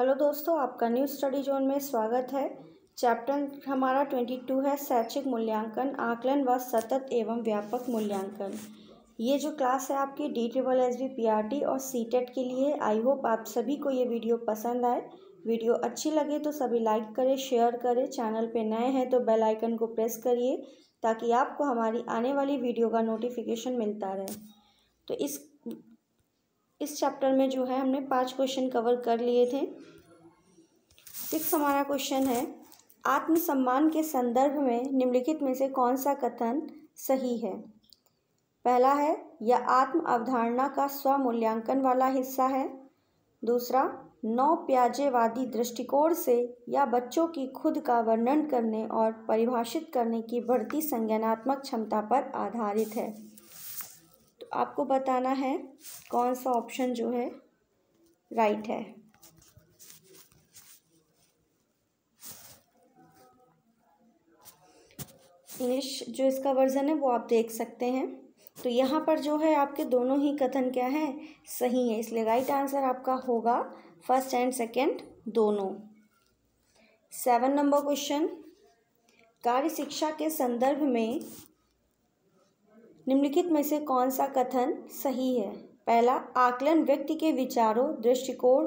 Hello दोस्तों, आपका new study zone में स्वागत है। चैप्टर हमारा 22 है शैक्षिक मूल्यांकन, आकलन व सतत एवं व्यापक मूल्यांकन। ये जो क्लास है आपकी DSSB PRT और CTET के लिए। आई होप आप सभी को ये वीडियो पसंद आए। वीडियो अच्छी लगे तो सभी लाइक करें, शेयर करें। चैनल पे नए हैं तो बेल आइकन को प्रेस करिए ताकि आपको हमारी आने वाली वीडियो का नोटिफिकेशन मिलता रहे। तो इस चैप्टर में जो है हमने 5 क्वेश्चन कवर कर लिए थे। 6 हमारा क्वेश्चन है, आत्मसम्मान के संदर्भ में निम्नलिखित में से कौन सा कथन सही है। पहला है, यह आत्म अवधारणा का स्वमूल्यांकन वाला हिस्सा है। दूसरा, नवप्याजेवादी दृष्टिकोण से या बच्चों की खुद का वर्णन करने और परिभाषित करने की बढ़ती संज्ञानात्मक क्षमता पर आधारित है। तो आपको बताना है कौन सा ऑप्शन जो है राइट है। इंग्लिश जो इसका वर्जन है वो आप देख सकते हैं। तो यहाँ पर जो है आपके दोनों ही कथन क्या है, सही है, इसलिए राइट आंसर आपका होगा फर्स्ट एंड सेकंड दोनों। 7 नंबर क्वेश्चन, कार्य शिक्षा के संदर्भ में निम्नलिखित में से कौन सा कथन सही है। पहला, आकलन व्यक्ति के विचारों, दृष्टिकोण,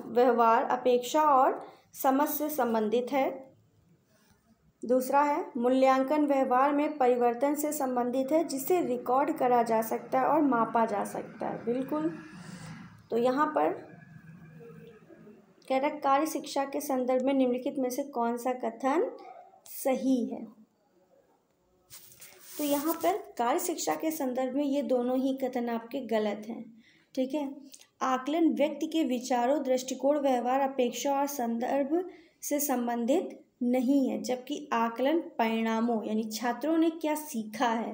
व्यवहार, अपेक्षा और समझ से संबंधित है। दूसरा है, मूल्यांकन व्यवहार में परिवर्तन से संबंधित है जिसे रिकॉर्ड करा जा सकता है और मापा जा सकता है। बिल्कुल। तो यहाँ पर कह रहा है कार्य शिक्षा के संदर्भ में निम्नलिखित में से कौन सा कथन सही है। तो यहाँ पर कार्य शिक्षा के संदर्भ में ये दोनों ही कथन आपके गलत हैं। ठीक है। आकलन व्यक्ति के विचारों, दृष्टिकोण, व्यवहार, अपेक्षा और संदर्भ से संबंधित नहीं है, जबकि आकलन परिणामों यानी छात्रों ने क्या सीखा है,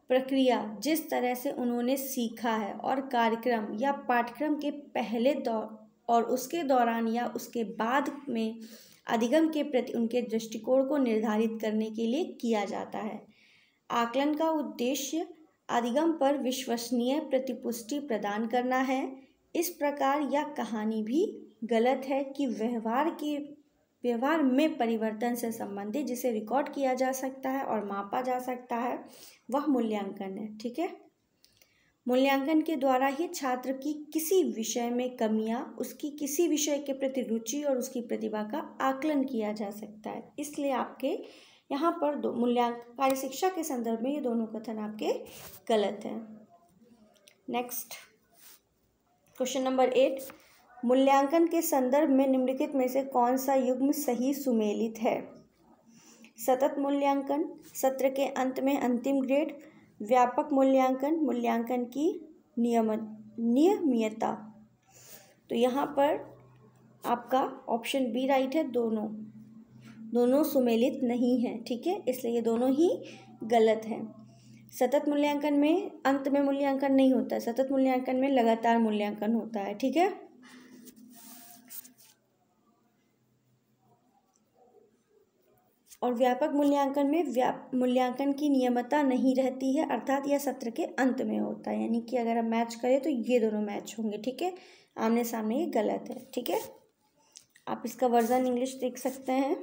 प्रक्रिया, जिस तरह से उन्होंने सीखा है, और कार्यक्रम या पाठ्यक्रम के पहले दौर और उसके दौरान या उसके बाद में अधिगम के प्रति उनके दृष्टिकोण को निर्धारित करने के लिए किया जाता है। आकलन का उद्देश्य अधिगम पर विश्वसनीय प्रतिपुष्टि प्रदान करना है। इस प्रकार यह कहानी भी गलत है कि व्यवहार में परिवर्तन से संबंधित जिसे रिकॉर्ड किया जा सकता है और मापा जा सकता है वह मूल्यांकन है। ठीक है। मूल्यांकन के द्वारा ही छात्र की किसी विषय में कमियां, उसकी किसी विषय के प्रति रुचि और उसकी प्रतिभा का आकलन किया जा सकता है। इसलिए आपके यहाँ पर मूल्यांकन कार्य शिक्षा के संदर्भ में ये दोनों कथन आपके गलत हैं। नेक्स्ट क्वेश्चन नंबर 8, मूल्यांकन के संदर्भ में निम्नलिखित में से कौन सा युग्म सही सुमेलित है। सतत मूल्यांकन, सत्र के अंत में अंतिम ग्रेड, व्यापक मूल्यांकन, मूल्यांकन की नियमितता। तो यहाँ पर आपका ऑप्शन बी राइट है, दोनों सुमेलित नहीं है। ठीक है, इसलिए ये दोनों ही गलत हैं। सतत मूल्यांकन में अंत में मूल्यांकन नहीं होता है, सतत मूल्यांकन में लगातार मूल्यांकन होता है। ठीक है। और व्यापक मूल्यांकन में मूल्यांकन की नियमितता नहीं रहती है, अर्थात यह सत्र के अंत में होता है। यानी कि अगर हम मैच करें तो ये दोनों मैच होंगे। ठीक है, आमने सामने ये गलत है। ठीक है, आप इसका वर्जन इंग्लिश देख सकते हैं।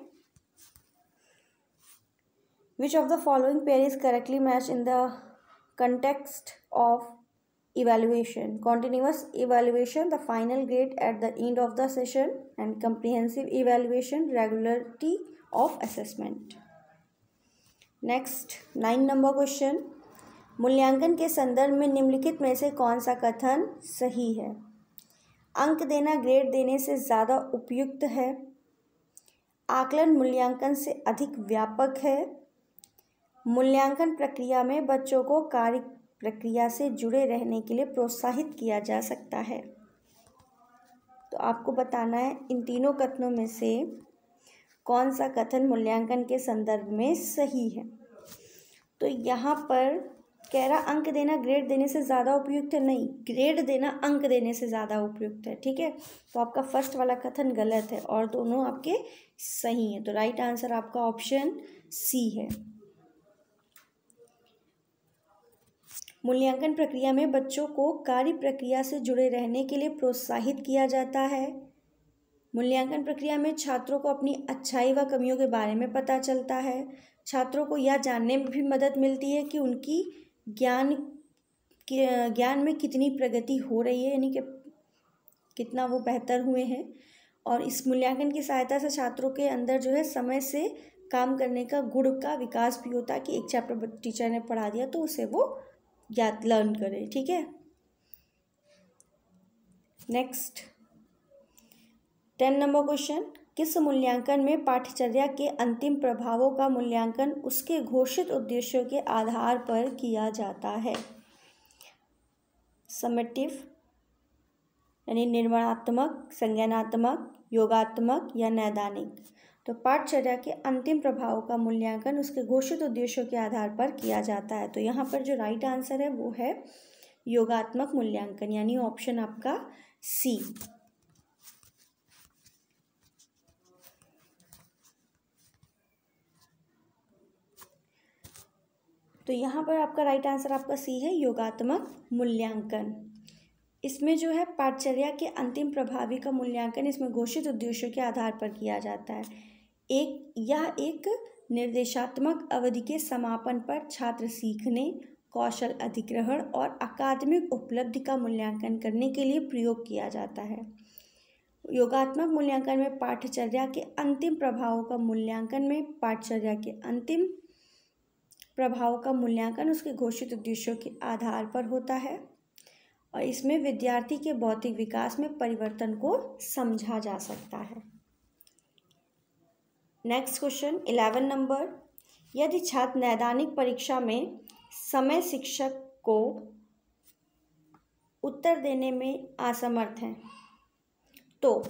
Which of the following pair is correctly matched in the context of evaluation? Continuous evaluation, the final grade at the end of the session, and comprehensive evaluation, regularity of assessment. Next 9 number question, मूल्यांकन के संदर्भ में निम्नलिखित में से कौन सा कथन सही है। अंक देना ग्रेड देने से ज़्यादा उपयुक्त है। आकलन मूल्यांकन से अधिक व्यापक है। मूल्यांकन प्रक्रिया में बच्चों को कार्य प्रक्रिया से जुड़े रहने के लिए प्रोत्साहित किया जा सकता है। तो आपको बताना है इन तीनों कथनों में से कौन सा कथन मूल्यांकन के संदर्भ में सही है। तो यहाँ पर कह रहा अंक देना ग्रेड देने से ज़्यादा उपयुक्त है, नहीं, ग्रेड देना अंक देने से ज़्यादा उपयुक्त है। ठीक है, तो आपका फर्स्ट वाला कथन गलत है और दोनों आपके सही हैं। तो राइट आंसर आपका ऑप्शन सी है। मूल्यांकन प्रक्रिया में बच्चों को कार्य प्रक्रिया से जुड़े रहने के लिए प्रोत्साहित किया जाता है। मूल्यांकन प्रक्रिया में छात्रों को अपनी अच्छाई व कमियों के बारे में पता चलता है। छात्रों को यह जानने में भी मदद मिलती है कि उनकी ज्ञान में कितनी प्रगति हो रही है, यानी कि कितना वो बेहतर हुए हैं। और इस मूल्यांकन की सहायता से छात्रों के अंदर जो है समय से काम करने का गुण का विकास भी होता है कि एक चैप्टर टीचर ने पढ़ा दिया तो उसे वो लर्न करे। ठीक है, नेक्स्ट 10 नंबर क्वेश्चन, किस मूल्यांकन में पाठ्यचर्या के अंतिम प्रभावों का मूल्यांकन उसके घोषित उद्देश्यों के आधार पर किया जाता है? समेटिव यानी निर्माणात्मक, संज्ञानात्मक, योगात्मक या नैदानिक। तो पाठ्यचर्या के अंतिम प्रभावों का मूल्यांकन उसके घोषित उद्देश्यों के आधार पर किया जाता है। तो यहाँ पर जो राइट आंसर है वो है योगात्मक मूल्यांकन, यानी ऑप्शन आपका सी। तो यहाँ पर आपका राइट आंसर आपका सी है, योगात्मक मूल्यांकन। इसमें जो है पाठ्यचर्या के अंतिम प्रभावी का मूल्यांकन इसमें घोषित उद्देश्यों के आधार पर किया जाता है। यह एक निर्देशात्मक अवधि के समापन पर छात्र सीखने, कौशल अधिग्रहण और अकादमिक उपलब्धि का मूल्यांकन करने के लिए प्रयोग किया जाता है। योगात्मक मूल्यांकन में पाठ्यचर्या के अंतिम प्रभावों का मूल्यांकन में पाठ्यचर्या के अंतिम प्रभावों का मूल्यांकन उसके घोषित उद्देश्यों के आधार पर होता है और इसमें विद्यार्थी के बौद्धिक विकास में परिवर्तन को समझा जा सकता है। नेक्स्ट क्वेश्चन 11 नंबर, यदि छात्र नैदानिक परीक्षा में समय शिक्षक को उत्तर देने में असमर्थ हैं तो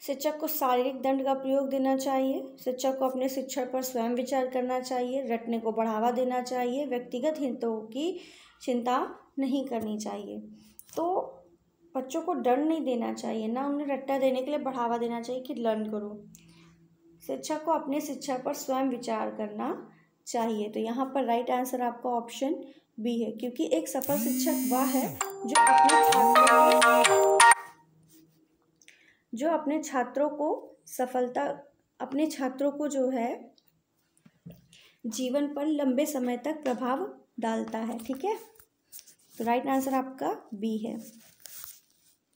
शिक्षक को शारीरिक दंड का प्रयोग देना चाहिए, शिक्षक को अपने शिक्षण पर स्वयं विचार करना चाहिए, रटने को बढ़ावा देना चाहिए, व्यक्तिगत हितों की चिंता नहीं करनी चाहिए। तो बच्चों को दंड नहीं देना चाहिए, ना उन्हें रट्टा देने के लिए बढ़ावा देना चाहिए कि लर्न करो। शिक्षक को अपने शिक्षा पर स्वयं विचार करना चाहिए। तो यहाँ पर राइट आंसर आपका ऑप्शन बी है, क्योंकि एक सफल शिक्षक वह है जो अपने छात्रों को जो है जीवन पर लंबे समय तक प्रभाव डालता है। ठीक है, तो राइट आंसर आपका बी है।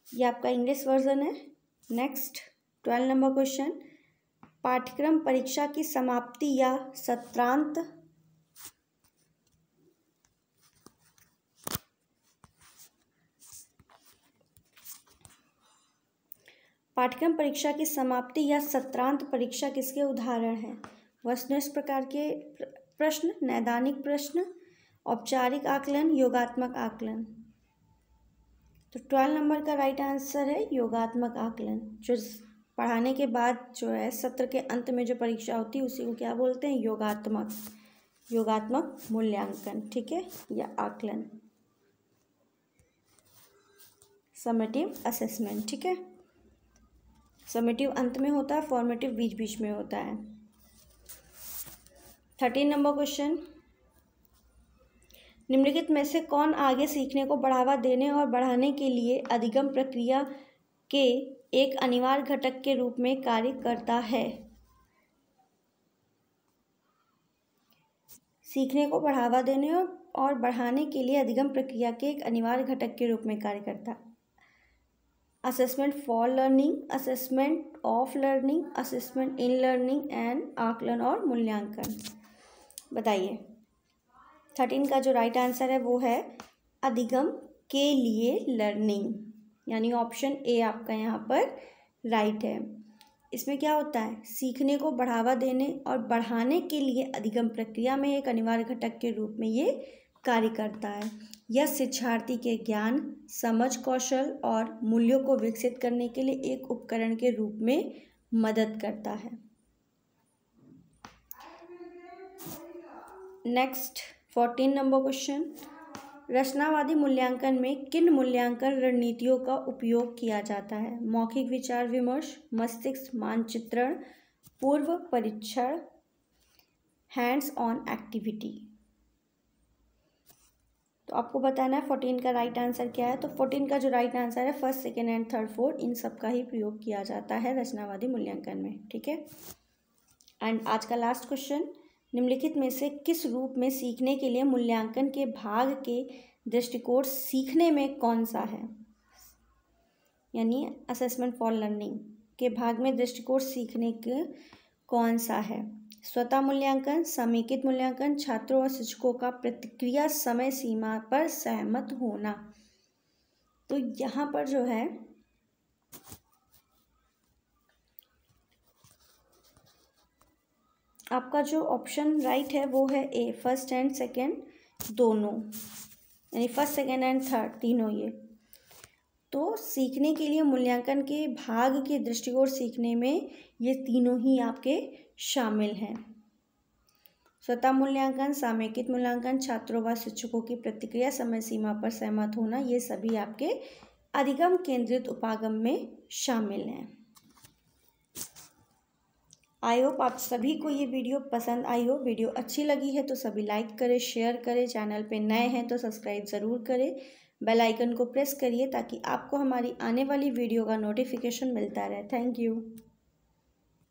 ये आपका इंग्लिश वर्जन है। नेक्स्ट 12 नंबर क्वेश्चन, पाठ्यक्रम परीक्षा की समाप्ति या सत्रांत पाठ्यक्रम परीक्षा की समाप्ति या सत्रांत परीक्षा किसके उदाहरण हैं? वस्तुनिष्ठ प्रकार के प्रश्न, नैदानिक प्रश्न, औपचारिक आकलन, योगात्मक आकलन। तो 12 नंबर का राइट आंसर है योगात्मक आकलन। जो पढ़ाने के बाद जो है सत्र के अंत में जो परीक्षा होती है उसी को क्या बोलते हैं? योगात्मक मूल्यांकन। ठीक है, या आकलन, समेटिव असेसमेंट। ठीक है, समेटिव अंत में होता है, फॉर्मेटिव बीच बीच में होता है। 13 नंबर क्वेश्चन, निम्नलिखित में से कौन आगे सीखने को बढ़ावा देने और बढ़ाने के लिए अधिगम प्रक्रिया के एक अनिवार्य घटक के रूप में कार्य करता है? सीखने को बढ़ावा देने और बढ़ाने के लिए अधिगम प्रक्रिया के एक अनिवार्य घटक के रूप में कार्य करता है। Assessment for learning, assessment of learning, assessment in learning and आकलन और मूल्यांकन। बताइए। 13 का जो राइट आंसर है वो है अधिगम के लिए लर्निंग, यानी ऑप्शन ए आपका यहाँ पर राइट है। इसमें क्या होता है? सीखने को बढ़ावा देने और बढ़ाने के लिए अधिगम प्रक्रिया में एक अनिवार्य घटक के रूप में ये कार्य करता है। यह शिक्षार्थी के ज्ञान, समझ, कौशल और मूल्यों को विकसित करने के लिए एक उपकरण के रूप में मदद करता है। नेक्स्ट 14 नंबर क्वेश्चन, रचनावादी मूल्यांकन में किन मूल्यांकन रणनीतियों का उपयोग किया जाता है? मौखिक विचार विमर्श, मस्तिष्क मानचित्रण, पूर्व परीक्षण, हैंड्स ऑन एक्टिविटी। तो आपको बताना है 14 का राइट आंसर क्या है। तो 14 का जो राइट आंसर है first, second and third, fourth, इन सब का ही प्रयोग किया जाता है रचनावादी मूल्यांकन में। ठीक है। एंड आज का लास्ट क्वेश्चन, निम्नलिखित में से किस रूप में सीखने के लिए मूल्यांकन के भाग के दृष्टिकोण सीखने में कौन सा है, यानी असेसमेंट फॉर लर्निंग के भाग में दृष्टिकोण सीखने के कौन सा है। स्वतः मूल्यांकन, समेकित मूल्यांकन, छात्रों और शिक्षकों का प्रतिक्रिया समय सीमा पर सहमत होना। तो यहाँ पर जो है आपका जो ऑप्शन राइट है वो है ए, फर्स्ट एंड सेकेंड दोनों, यानी फर्स्ट, सेकेंड एंड थर्ड तीनों। ये तो सीखने के लिए मूल्यांकन के भाग के दृष्टिकोण सीखने में ये तीनों ही आपके शामिल हैं। स्वतः मूल्यांकन, सामयिक मूल्यांकन, छात्रों व शिक्षकों की प्रतिक्रिया समय सीमा पर सहमत होना, ये सभी आपके अधिगम केंद्रित उपागम में शामिल हैं। आई होप आप सभी को ये वीडियो पसंद आई हो। वीडियो अच्छी लगी है तो सभी लाइक करें, शेयर करें, चैनल पे नए हैं तो सब्सक्राइब ज़रूर करें, बेल आइकन को प्रेस करिए ताकि आपको हमारी आने वाली वीडियो का नोटिफिकेशन मिलता रहे। Thank you.